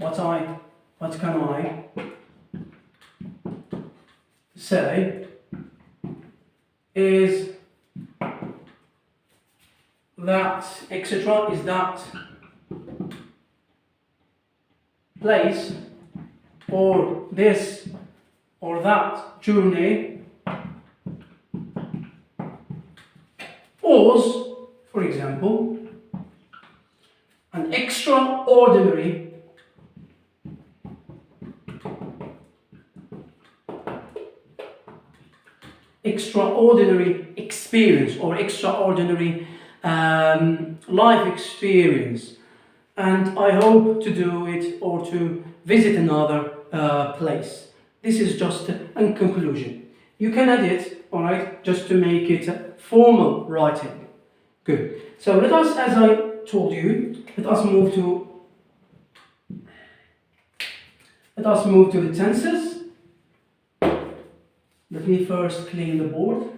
what can I say is that etc. is that place or this or that journey was, for example, an extraordinary experience or extraordinary life experience, and I hope to do it or to visit another place. This is just a conclusion. You can add it, all right, just to make it formal writing. Good. So let us, as I told you, let us move to the tenses. Let me first clean the board.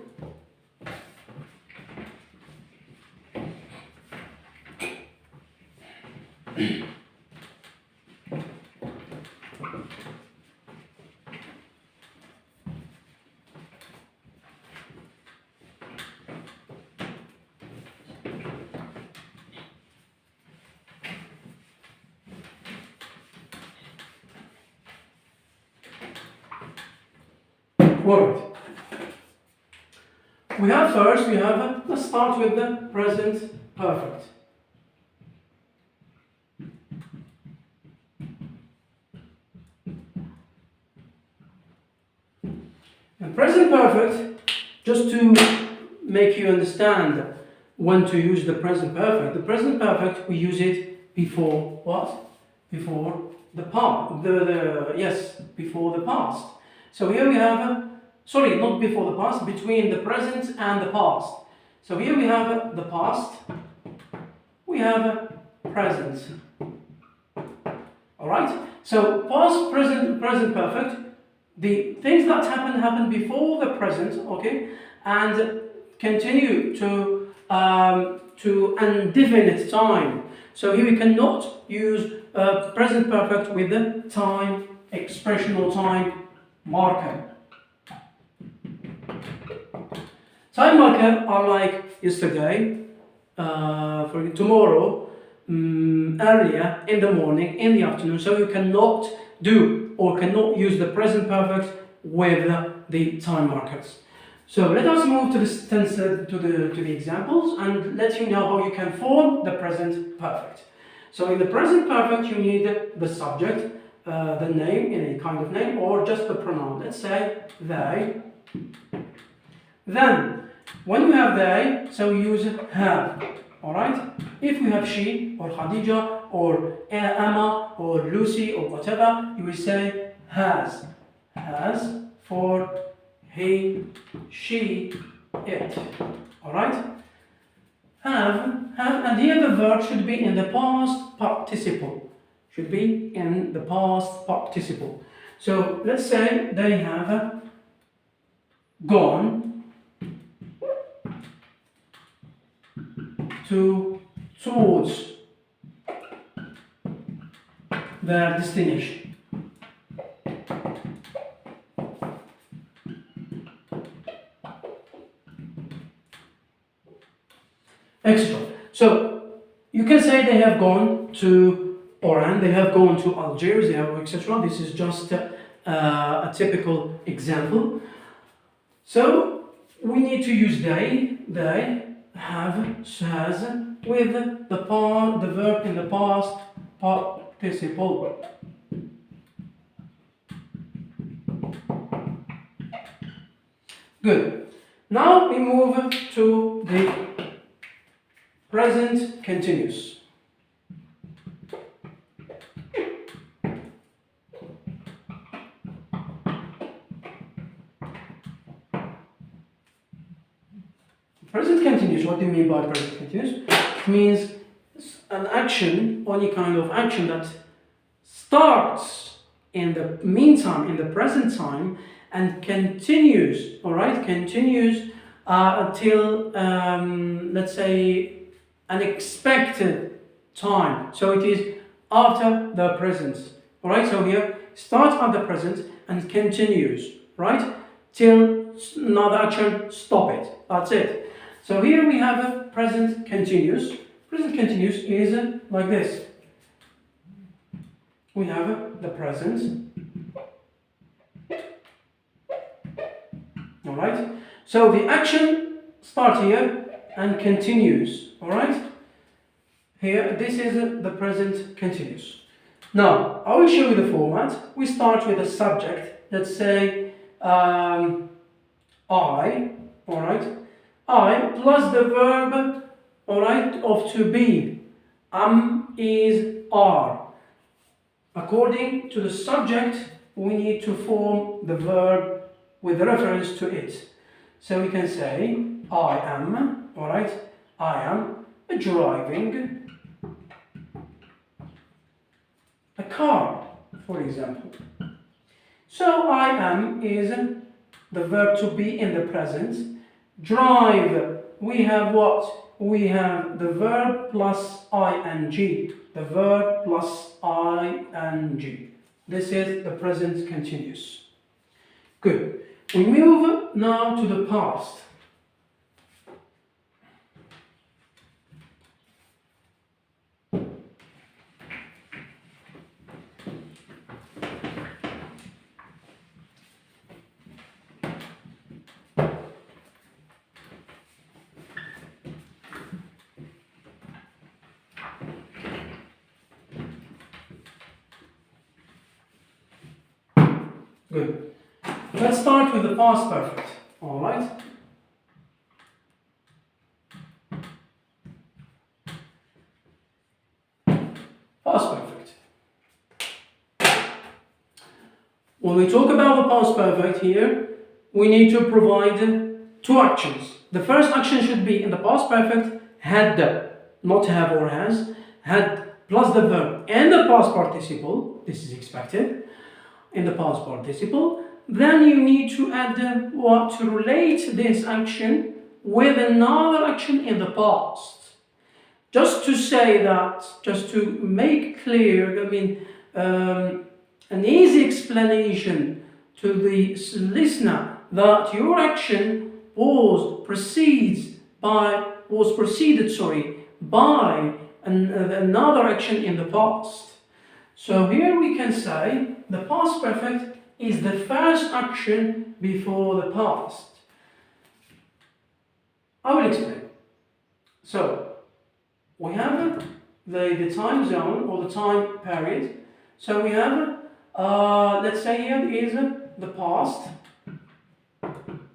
Right. Let's start with the present perfect. And present perfect, just to make you understand when to use the present perfect. The present perfect, we use it before what? Before the past. Before the past. So here we have sorry, not before the past, between the present and the past. So here we have the past, we have present. Alright? So past, present, present perfect, the things that happen before the present, okay, and continue to indefinite time. So here we cannot use present perfect with the time, expressional time marker. Time marker are like yesterday, for tomorrow, earlier, in the morning, in the afternoon. So you cannot do or cannot use the present perfect with the time markers. So let us move to the examples and let you know how you can form the present perfect. So in the present perfect, you need the subject, the name, any kind of name, or just the pronoun. Let's say they. Then, when you have they, so you use have, alright? If we have she, or Khadija, or Emma, or Lucy, or whatever, you will say has. Has for he, she, it, alright? Have, and here the verb should be in the past participle. Should be in the past participle. So, let's say they have gone towards their destination. Extra. So you can say they have gone to Oran, they have gone to Algiers, they have etc. This is just a typical example. So we need to use they have, has, with the verb in the past participle. Good. Now we move to the present continuous. Present continuous, what do you mean by present continuous? It means an action, any kind of action that starts in the meantime, in the present time, and continues, alright, continues until, let's say, an expected time. So it is after the present. Alright, so here starts at the present and continues, right? Till another action, stop it. That's it. So here we have a present continuous. Present continuous is like this. We have the present. Alright? So the action starts here and continues. Alright? Here, this is the present continuous. Now, I will show you the format. We start with a subject. Let's say I, alright? I plus the verb, alright, of to be. Am, is, are. According to the subject, we need to form the verb with reference to it. So we can say, I am, alright, I am driving a car, for example. So I am is the verb to be in the present. Drive, we have what? We have the verb plus ing. The verb plus ing. This is the present continuous. Good. We move now to the past. Good. Let's start with the past perfect. All right. Past perfect. When we talk about the past perfect here, we need to provide two actions. The first action should be in the past perfect, had, not have or has, had plus the verb and the past participle. This is expected in the past participle. Then you need to add what to relate this action with another action in the past. Just to say that, just to make clear, an easy explanation to the listener that your action was preceded by another action in the past. So here we can say the past perfect is the first action before the past. I will explain. So we have the time zone or the time period. So we have, let's say here is the past.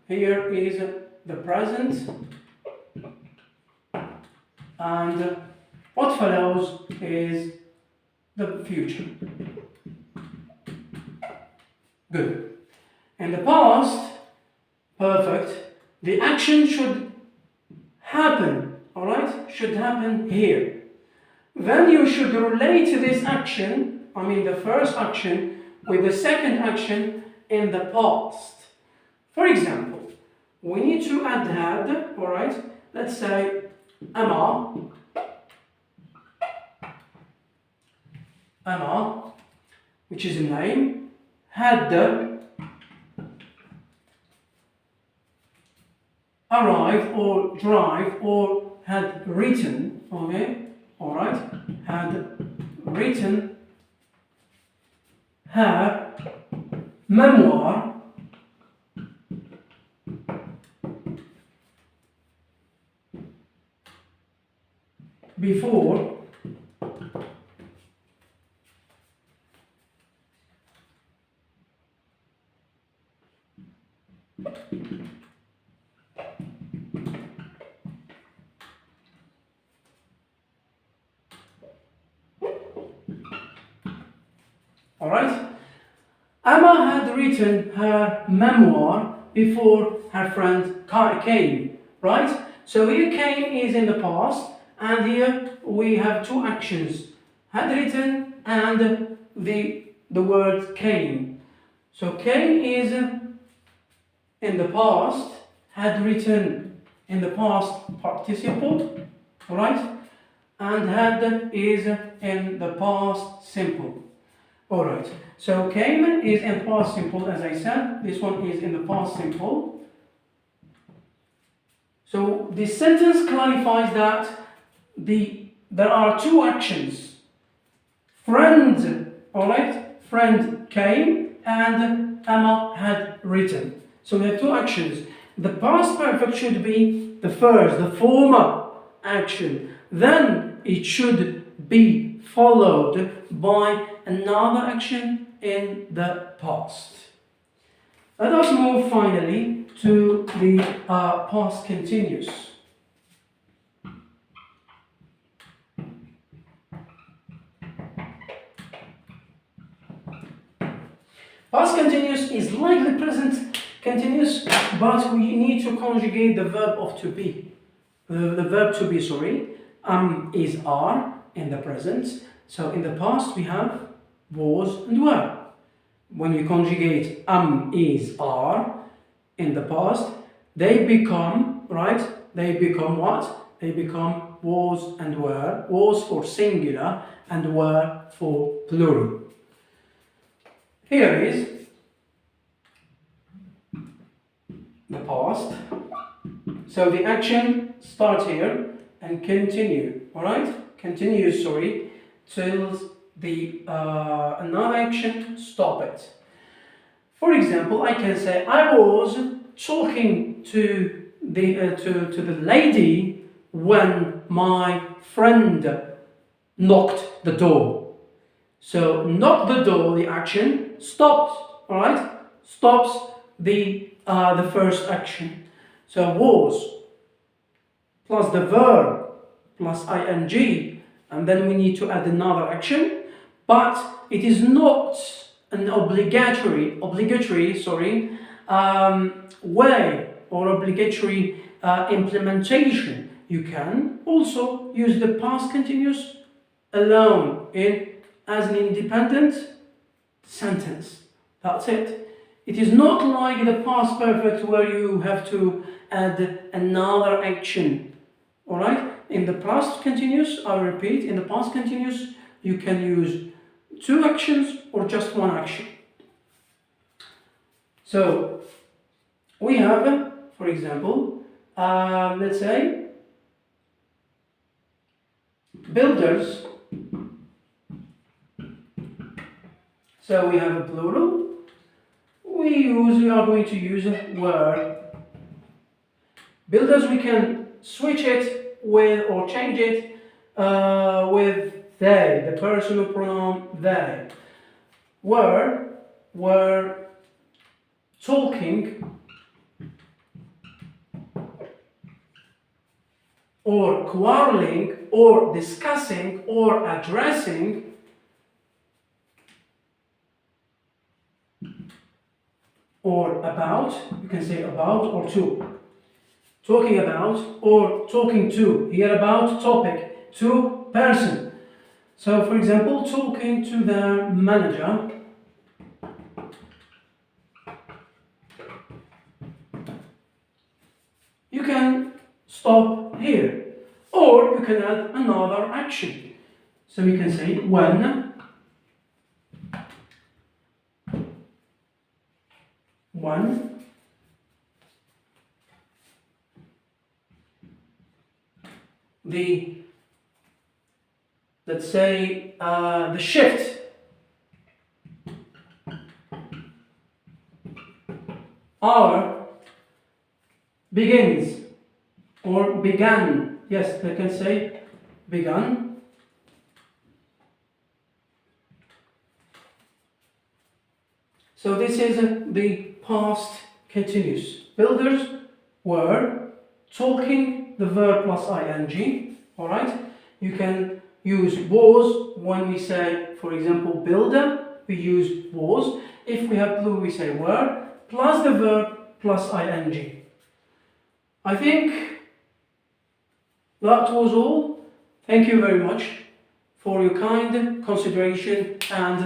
Here is the present. And what follows is the future. Good. In the past perfect, the action should happen, alright? Should happen here. Then you should relate this action, the first action, with the second action in the past. For example, we need to add had, alright? Let's say Emma, which is a name, had arrived or drive or had written, okay, alright, had written her memoir before alright? Emma had written her memoir before her friend came, right? So here came is in the past, and here we have two actions, had written and the word came. So came is in the past, had written in the past participle, alright? and had is in the past simple. Alright, so came is in past simple, as I said. This one is in the past simple. So this sentence clarifies that there are two actions. Friend, alright, friend came and Emma had written. So there are two actions. The past perfect should be the first, the former action. Then it should be followed by another action in the past. Let us move finally to the past continuous. Past continuous is like the present continuous, but we need to conjugate the verb of to be. The verb to be, sorry, is are in the present. So in the past we have was and were. When we conjugate is, are in the past, they become, right? They become what? They become was and were. Was for singular and were for plural. Here is the past. So the action starts here and continue, alright? Continues, sorry, till the another action stop it. For example, I can say I was talking to the lady when my friend knocked the door. So knock the door, the action stops, all right? Stops the first action. So was plus the verb plus ing, and then we need to add another action, but it is not an obligatory way or obligatory implementation. You can also use the past continuous alone as an independent sentence. That's it. It is not like the past perfect where you have to add another action. Alright? In the past continuous, I repeat, in the past continuous, you can use two actions or just one action. So, we have, for example, let's say, builders. So we have a plural. We are going to use were. Builders, we can switch it with or change it with they, the personal pronoun they. Were talking or quarreling or discussing or addressing or about, you can say about or to. Talking about or talking to. Here about topic, to person. So for example, talking to the manager. You can stop here. Or you can add another action. So you can say when the, let's say, the shift hour begins or began. Yes, they can say begun. So this is the past continuous. Builders were talking, the verb plus ing. All right. You can use was when we say, for example, builder. We use was. If we have plural, we say were plus the verb plus ing. I think that was all. Thank you very much for your kind consideration and